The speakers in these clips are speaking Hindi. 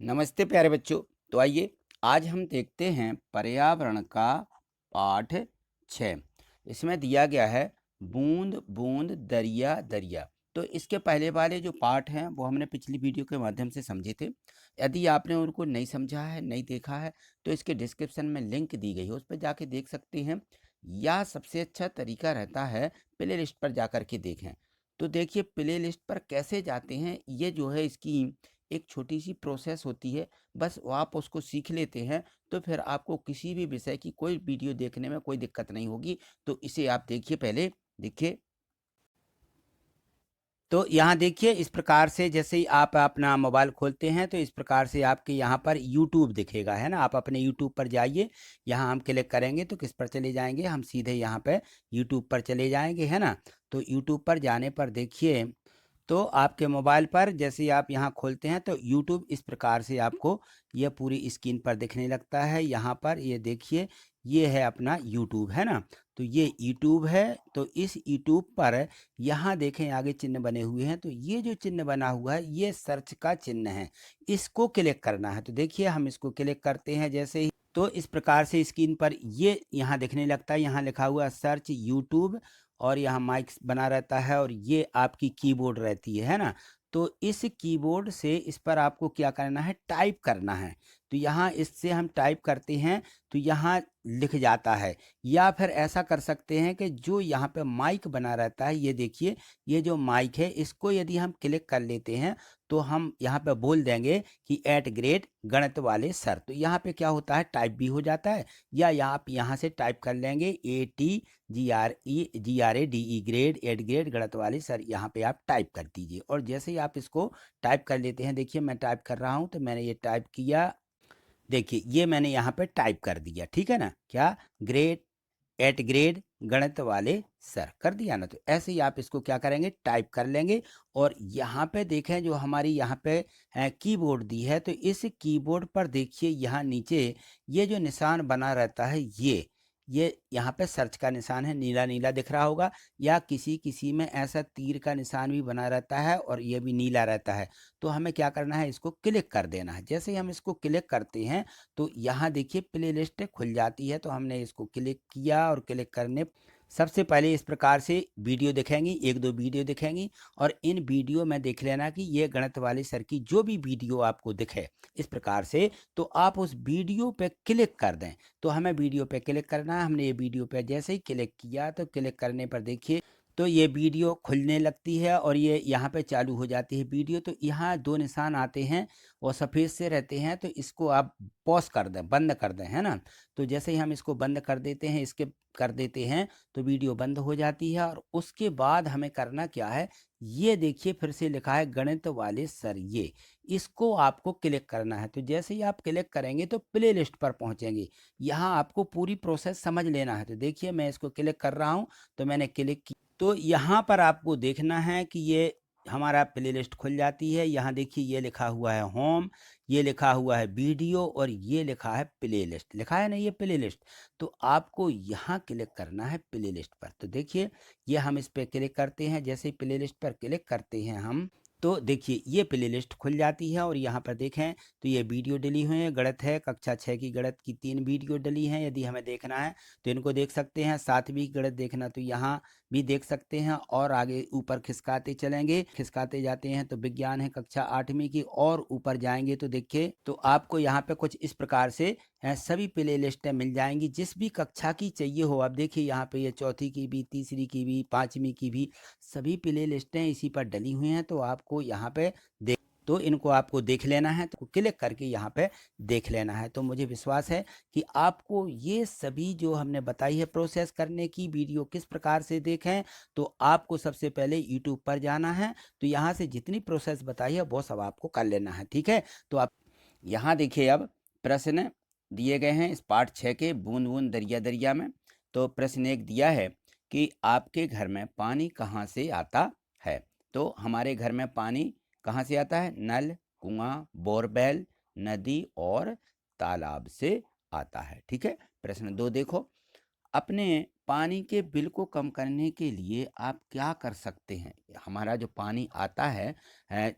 नमस्ते प्यारे बच्चों। तो आइए आज हम देखते हैं पर्यावरण का पाठ 6। इसमें दिया गया है बूंद बूंद दरिया दरिया। तो इसके पहले वाले जो पाठ हैं वो हमने पिछली वीडियो के माध्यम से समझे थे। यदि आपने उनको नहीं समझा है, नहीं देखा है, तो इसके डिस्क्रिप्शन में लिंक दी गई है, उस पर जाके देख सकते हैं। या सबसे अच्छा तरीका रहता है प्ले लिस्ट पर जा कर के देखें। तो देखिए प्ले लिस्ट पर कैसे जाते हैं, ये जो है इसकी एक छोटी सी प्रोसेस होती है। बस वो आप उसको सीख लेते हैं तो फिर आपको किसी भी विषय की कोई वीडियो देखने में कोई दिक्कत नहीं होगी। तो इसे आप देखिए, पहले देखिए। तो यहाँ देखिए इस प्रकार से जैसे ही आप अपना मोबाइल खोलते हैं तो इस प्रकार से आपके यहाँ पर यूट्यूब दिखेगा, है ना। आप अपने यूट्यूब पर जाइए, यहाँ हम क्लिक करेंगे तो किस पर चले जाएंगे, हम सीधे यहाँ पे यूट्यूब पर चले जाएंगे, है ना। तो यूट्यूब पर जाने पर देखिए, तो आपके मोबाइल पर जैसे ही आप यहाँ खोलते हैं तो YouTube इस प्रकार से आपको यह पूरी स्क्रीन पर दिखने लगता है। यहाँ पर ये देखिए, ये है अपना YouTube, है ना। तो ये YouTube है। तो इस YouTube पर यहाँ देखें आगे चिन्ह बने हुए हैं। तो ये जो चिन्ह बना हुआ है ये सर्च का चिन्ह है, इसको क्लिक करना है। तो देखिए हम इसको क्लिक करते हैं जैसे ही, तो इस प्रकार से स्क्रीन पर ये यहाँ दिखने लगता है। यहाँ लिखा हुआ सर्च यूट्यूब और यहाँ माइक बना रहता है और ये आपकी कीबोर्ड रहती है ना। तो इस कीबोर्ड से इस पर आपको क्या करना है, टाइप करना है। तो यहाँ इससे हम टाइप करते हैं तो यहाँ लिख जाता है। या फिर ऐसा कर सकते हैं कि जो यहाँ पे माइक बना रहता है, ये देखिए, ये जो माइक है इसको यदि हम क्लिक कर लेते हैं तो हम यहाँ पे बोल देंगे कि एट ग्रेड गणित वाले सर। तो यहाँ पे क्या होता है, टाइप भी हो जाता है। या आप यहाँ से टाइप कर लेंगे ATGRE ग्रेड एट ग्रेड गणित वाले सर, यहाँ पे आप टाइप कर दीजिए। और जैसे ही आप इसको टाइप कर लेते हैं, देखिए मैं टाइप कर रहा हूँ, तो मैंने ये टाइप किया। देखिए ये मैंने यहाँ पे टाइप कर दिया, ठीक है ना। क्या, ग्रेड एट ग्रेड गणित वाले सर कर दिया ना। तो ऐसे ही आप इसको क्या करेंगे, टाइप कर लेंगे। और यहाँ पे देखें जो हमारी यहाँ पे कीबोर्ड दी है, तो इस कीबोर्ड पर देखिए यहाँ नीचे ये जो निशान बना रहता है, ये यहाँ पे सर्च का निशान है, नीला नीला दिख रहा होगा। या किसी किसी में ऐसा तीर का निशान भी बना रहता है और ये भी नीला रहता है। तो हमें क्या करना है, इसको क्लिक कर देना है। जैसे ही हम इसको क्लिक करते हैं तो यहाँ देखिए प्ले लिस्ट खुल जाती है। तो हमने इसको क्लिक किया और क्लिक करने, सबसे पहले इस प्रकार से वीडियो दिखेंगी, एक दो वीडियो दिखेंगी। और इन वीडियो में देख लेना कि ये गणित वाले सर की जो भी वीडियो आपको दिखे इस प्रकार से, तो आप उस वीडियो पे क्लिक कर दें। तो हमें वीडियो पे क्लिक करना है। हमने ये वीडियो पे जैसे ही क्लिक किया तो क्लिक करने पर देखिए, तो ये वीडियो खुलने लगती है और ये यहाँ पे चालू हो जाती है वीडियो। तो यहाँ दो निशान आते हैं और सफ़ेद से रहते हैं, तो इसको आप पॉज कर दें, बंद कर दें, है ना। तो जैसे ही हम इसको बंद कर देते हैं, इसके कर देते हैं, तो वीडियो बंद हो जाती है। और उसके बाद हमें करना क्या है, ये देखिए फिर से लिखा है गणित वाले सर, ये इसको आपको क्लिक करना है। तो जैसे ही आप क्लिक करेंगे तो प्ले लिस्ट पर पहुंचेंगे। यहाँ आपको पूरी प्रोसेस समझ लेना है। तो देखिए मैं इसको क्लिक कर रहा हूँ, तो मैंने क्लिक किया। तो यहाँ पर आपको देखना है कि ये हमारा प्ले लिस्ट खुल जाती है। यहाँ देखिए ये लिखा हुआ है होम, ये लिखा हुआ है वीडियो और ये लिखा है प्ले लिस्ट, लिखा है ना ये प्ले लिस्ट। तो आपको यहाँ क्लिक करना है प्ले लिस्ट पर। तो देखिए ये हम इस पर क्लिक करते हैं। जैसे ही प्ले लिस्ट पर क्लिक करते हैं हम, तो देखिए ये प्ले लिस्ट खुल जाती है। और यहाँ पर देखें तो ये वीडियो डली हुई है, गणित है कक्षा 6 की गणित की 3 वीडियो डली हैं। यदि हमें देखना है तो इनको देख सकते हैं। 7वीं गणित देखना तो यहाँ भी देख सकते हैं। और आगे ऊपर खिसकाते चलेंगे, खिसकाते जाते हैं तो विज्ञान है कक्षा 8वीं की, और ऊपर जाएंगे तो देखिए तो आपको यहाँ पे कुछ इस प्रकार से सभी प्ले लिस्टें मिल जाएंगी, जिस भी कक्षा की चाहिए हो। आप देखिए यहाँ पे ये चौथी की भी, तीसरी की भी, 5वीं की भी सभी प्ले लिस्टें इसी पर डली हुई हैं। तो आपको यहाँ पे देख, तो इनको आपको देख लेना है, तो क्लिक करके यहाँ पे देख लेना है। तो मुझे विश्वास है कि आपको ये सभी जो हमने बताई है प्रोसेस करने की वीडियो किस प्रकार से देखें। तो आपको सबसे पहले यूट्यूब पर जाना है। तो यहाँ से जितनी प्रोसेस बताई है वो सब आपको कर लेना है, ठीक है। तो आप यहाँ देखिए, अब प्रश्न दिए गए हैं इस पाठ 6 के बूंद बूंद दरिया दरिया में। तो प्रश्न एक दिया है कि आपके घर में पानी कहाँ से आता है। तो हमारे घर में पानी कहाँ से आता है, नल, कुआं, बोरवेल, नदी और तालाब से आता है, ठीक है। प्रश्न 2 देखो, अपने पानी के बिल को कम करने के लिए आप क्या कर सकते हैं? हमारा जो पानी आता है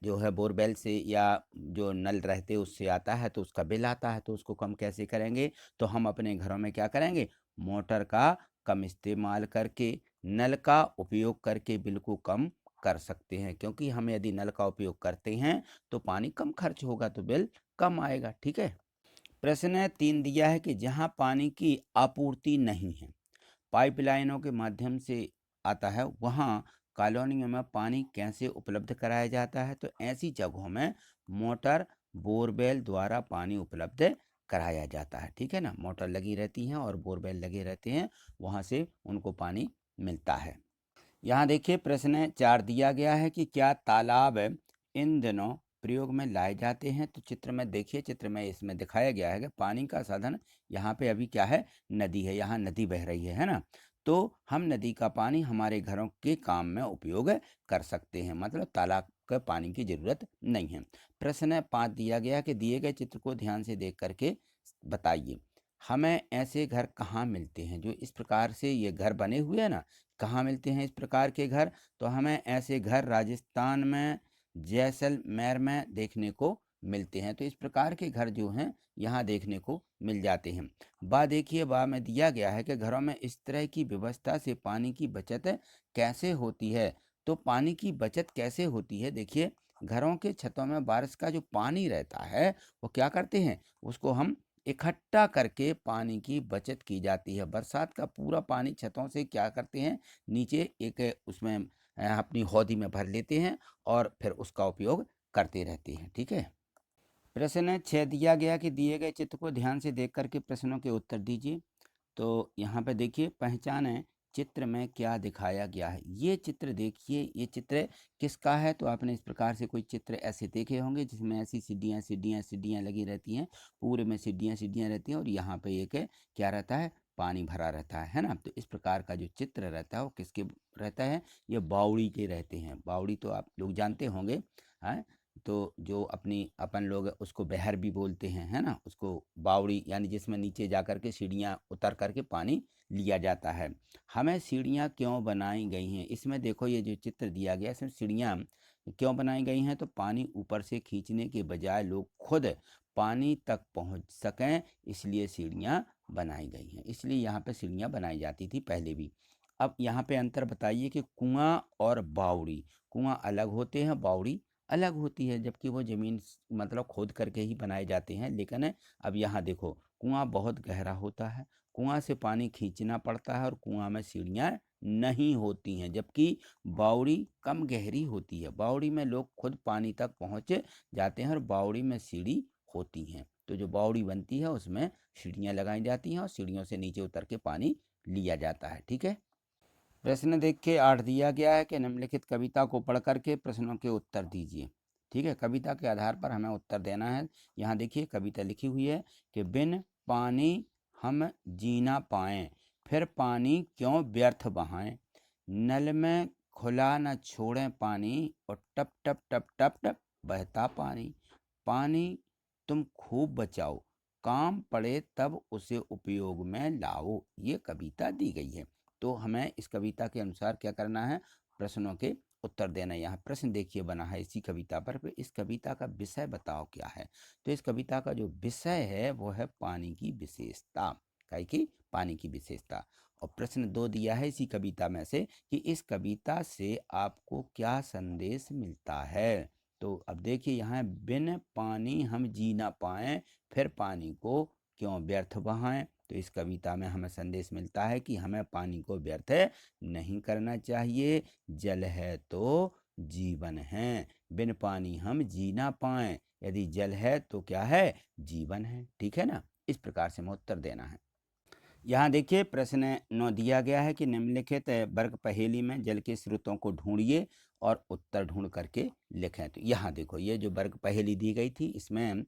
जो है बोरवेल से या जो नल रहते उससे आता है, तो उसका बिल आता है, तो उसको कम कैसे करेंगे? तो हम अपने घरों में क्या करेंगे? मोटर का कम इस्तेमाल करके, नल का उपयोग करके बिल को कम कर सकते हैं, क्योंकि हम यदि नल का उपयोग करते हैं तो पानी कम खर्च होगा, तो बिल कम आएगा। ठीक है। प्रश्न 3 दिया है कि जहाँ पानी की आपूर्ति नहीं है, पाइपलाइनों के माध्यम से आता है, वहाँ कॉलोनियों में पानी कैसे उपलब्ध कराया जाता है? तो ऐसी जगहों में मोटर बोरवेल द्वारा पानी उपलब्ध कराया जाता है। ठीक है ना, मोटर लगी रहती हैं और बोरवेल लगे रहते हैं, वहाँ से उनको पानी मिलता है। यहाँ देखिए प्रश्न 4 दिया गया है कि क्या तालाब इन दिनों प्रयोग में लाए जाते हैं? तो चित्र में देखिए, चित्र में इसमें दिखाया गया है कि पानी का साधन यहाँ पे अभी क्या है? नदी है, यहाँ नदी बह रही है ना? तो हम नदी का पानी हमारे घरों के काम में उपयोग कर सकते हैं, मतलब तालाब का पानी की जरूरत नहीं है। प्रश्न 5 दिया गया कि दिए गए चित्र को ध्यान से देख करके बताइए, हमें ऐसे घर कहाँ मिलते हैं? जो इस प्रकार से ये घर बने हुए हैं ना, कहाँ मिलते हैं इस प्रकार के घर? तो हमें ऐसे घर राजस्थान में, जैसलमेर में देखने को मिलते हैं। तो इस प्रकार के घर जो हैं यहाँ देखने को मिल जाते हैं। देखिए में दिया गया है कि घरों में इस तरह की व्यवस्था से पानी की बचत कैसे होती है? तो पानी की बचत कैसे होती है? देखिए, घरों के छतों में बारिश का जो पानी रहता है, वो क्या करते हैं? उसको हम इकट्ठा करके पानी की बचत की जाती है। बरसात का पूरा पानी छतों से क्या करते हैं? नीचे एक उसमें अपनी हौदी में भर लेते हैं और फिर उसका उपयोग करते रहते हैं। ठीक है। प्रश्न 6 दिया गया कि दिए गए चित्र को ध्यान से देख करके प्रश्नों के उत्तर दीजिए। तो यहाँ पे देखिए, पहचाने चित्र में क्या दिखाया गया है। ये चित्र देखिए, ये चित्र किसका है? तो आपने इस प्रकार से कोई चित्र ऐसे देखे होंगे जिसमें ऐसी सीढ़ियाँ सीढ़ियाँ सीढ़ियाँ लगी रहती हैं, पूरे में सीढ़ियाँ सीढ़ियाँ रहती हैं और यहाँ पे एक क्या रहता है? पानी भरा रहता है ना? तो इस प्रकार का जो चित्र रहता है वो किसके रहता है? ये बावड़ी के रहते हैं। बावड़ी तो आप लोग जानते होंगे, हैं? तो जो अपन लोग उसको बहर भी बोलते हैं, है ना? उसको बावड़ी, यानी जिसमें नीचे जा कर के सीढ़ियाँ उतर करके पानी लिया जाता है। हमें सीढ़ियाँ क्यों बनाई गई हैं? इसमें देखो, ये जो चित्र दिया गया है, इसमें सीढ़ियाँ क्यों बनाई गई हैं? तो पानी ऊपर से खींचने के बजाय लोग खुद पानी तक पहुँच सकें, इसलिए सीढ़ियाँ बनाई गई हैं। इसलिए यहाँ पे सीढ़ियाँ बनाई जाती थी पहले भी। अब यहाँ पे अंतर बताइए कि कुआँ और बावड़ी, कुआँ अलग होते हैं, बावड़ी अलग होती है, जबकि वो ज़मीन मतलब खोद करके ही बनाए जाते हैं। लेकिन अब यहाँ देखो, कुआँ बहुत गहरा होता है, कुआँ से पानी खींचना पड़ता है और कुआँ में सीढ़ियाँ नहीं होती हैं, जबकि बावड़ी कम गहरी होती है। बावड़ी में लोग खुद पानी तक पहुँच जाते हैं और बावड़ी में सीढ़ी होती हैं। तो जो बावड़ी बनती है उसमें सीढ़ियाँ लगाई जाती हैं और सीढ़ियों से नीचे उतर के पानी लिया जाता है। ठीक है। प्रश्न देख के 8 दिया गया है कि निम्नलिखित कविता को पढ़ करके प्रश्नों के उत्तर दीजिए। ठीक है, कविता के आधार पर हमें उत्तर देना है। यहाँ देखिए कविता लिखी हुई है कि बिन पानी हम जी ना पाएं, फिर पानी क्यों व्यर्थ बहाएं, नल में खुला न छोड़ें पानी, और टप टप टप टप टप बहता पानी, पानी तुम खूब बचाओ, काम पड़े तब उसे उपयोग में लाओ। ये कविता दी गई है। तो हमें इस कविता के अनुसार क्या करना है? प्रश्नों के उत्तर देना है। यहाँ प्रश्न देखिए बना है इसी कविता पर, इस कविता का विषय बताओ क्या है? तो इस कविता का जो विषय है वो है पानी की विशेषता। काहे की? पानी की विशेषता। और प्रश्न 2 दिया है इसी कविता में से कि इस कविता से आपको क्या संदेश मिलता है? तो अब देखिए, यहाँ बिन पानी हम जी ना पाएं, फिर पानी को क्यों व्यर्थ बहाएं। तो इस कविता में हमें संदेश मिलता है कि हमें पानी को व्यर्थ नहीं करना चाहिए। जल है तो जीवन है, बिन पानी हम जी ना पाएं। यदि जल है तो क्या है? जीवन है। ठीक है ना? इस प्रकार से हमें उत्तर देना है। यहाँ देखिए प्रश्न 9 दिया गया है कि निम्नलिखित वर्ग पहेली में जल के स्रोतों को ढूंढिए और उत्तर ढूंढ करके लिखें। तो यहाँ देखो, ये जो वर्ग पहेली दी गई थी, इसमें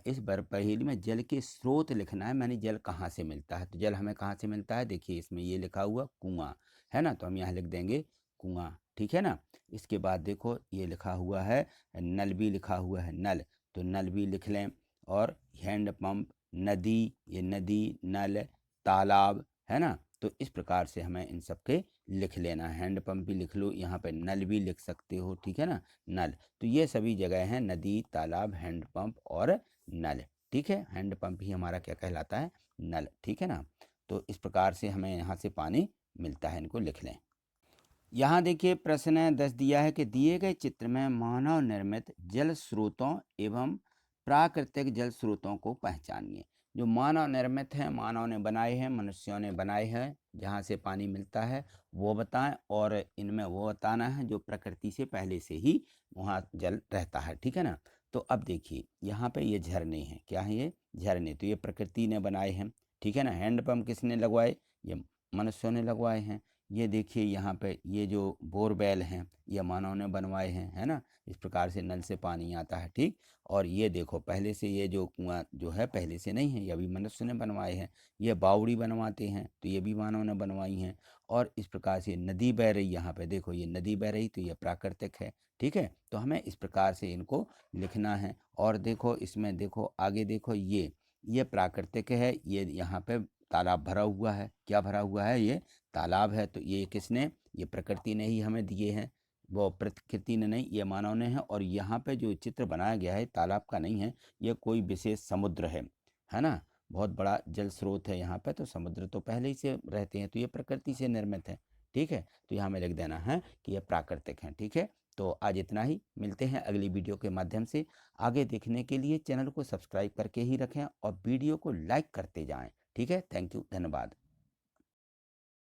इस वर्ग पहेली में जल के स्रोत लिखना है, यानी जल कहाँ से मिलता है। तो जल हमें कहाँ से मिलता है? देखिए इसमें ये लिखा हुआ कुआं है ना, तो हम यहाँ लिख देंगे कुआं। ठीक है ना। इसके बाद देखो ये लिखा हुआ है नल, भी लिखा हुआ है नल, तो नल भी लिख लें। और हैंड पंप, नदी, ये नदी, नल, तालाब है ना, तो इस प्रकार से हमें इन सब के लिख लेना है। हैंडपम्प भी लिख लो, यहाँ पे नल भी लिख सकते हो, ठीक है ना, नल। तो ये सभी जगह हैं, नदी, तालाब, हैंडपम्प और नल, ठीक है। हैंडपम्प ही हमारा क्या कहलाता है, नल, ठीक है ना। तो इस प्रकार से हमें यहाँ से पानी मिलता है, इनको लिख लें। यहाँ देखिए प्रश्न 10 दिया है कि दिए गए चित्र में मानव निर्मित जल स्रोतों एवं प्राकृतिक जल स्रोतों को पहचानिए। जो मानव निर्मित है, मानव ने बनाए हैं, मनुष्यों ने बनाए हैं, जहाँ से पानी मिलता है वो बताएं, और इनमें वो बताना है जो प्रकृति से पहले से ही वहाँ जल रहता है, ठीक है ना। तो अब देखिए यहाँ पे ये झरने हैं, क्या है ये झरने, तो ये प्रकृति ने बनाए हैं, ठीक है ना। हैंडपम्प किसने लगवाए, ये मनुष्यों ने लगवाए हैं। ये देखिए यहाँ पे ये जो बोरवेल हैं ये मानव ने बनवाए हैं, है ना। इस प्रकार से नल से पानी आता है, ठीक। और ये देखो पहले से ये जो कुआं जो है पहले से नहीं है, ये अभी मनुष्य ने बनवाए हैं। ये बावड़ी बनवाते हैं तो ये भी मानव ने बनवाई हैं। और इस प्रकार से नदी बह रही, यहाँ पे देखो ये नदी बह रही, तो ये प्राकृतिक है, ठीक है। तो हमें इस प्रकार से इनको लिखना है। और देखो इसमें देखो आगे देखो ये प्राकृतिक है, ये यहाँ पे तालाब भरा हुआ है, क्या भरा हुआ है, ये तालाब है। तो ये किसने, ये प्रकृति ने ही हमें दिए हैं, वो प्रकृति ने नहीं, ये मानव ने है। और यहाँ पे जो चित्र बनाया गया है तालाब का नहीं है, ये कोई विशेष समुद्र है ना। बहुत बड़ा जल स्रोत है यहाँ पे, तो समुद्र तो पहले ही से रहते हैं, तो ये प्रकृति से निर्मित है, ठीक है। तो यहाँ में लिख देना है कि ये प्राकृतिक है, ठीक है। तो आज इतना ही, मिलते हैं अगली वीडियो के माध्यम से। आगे देखने के लिए चैनल को सब्सक्राइब करके ही रखें और वीडियो को लाइक करते जाएं, ठीक है। थैंक यू, धन्यवाद।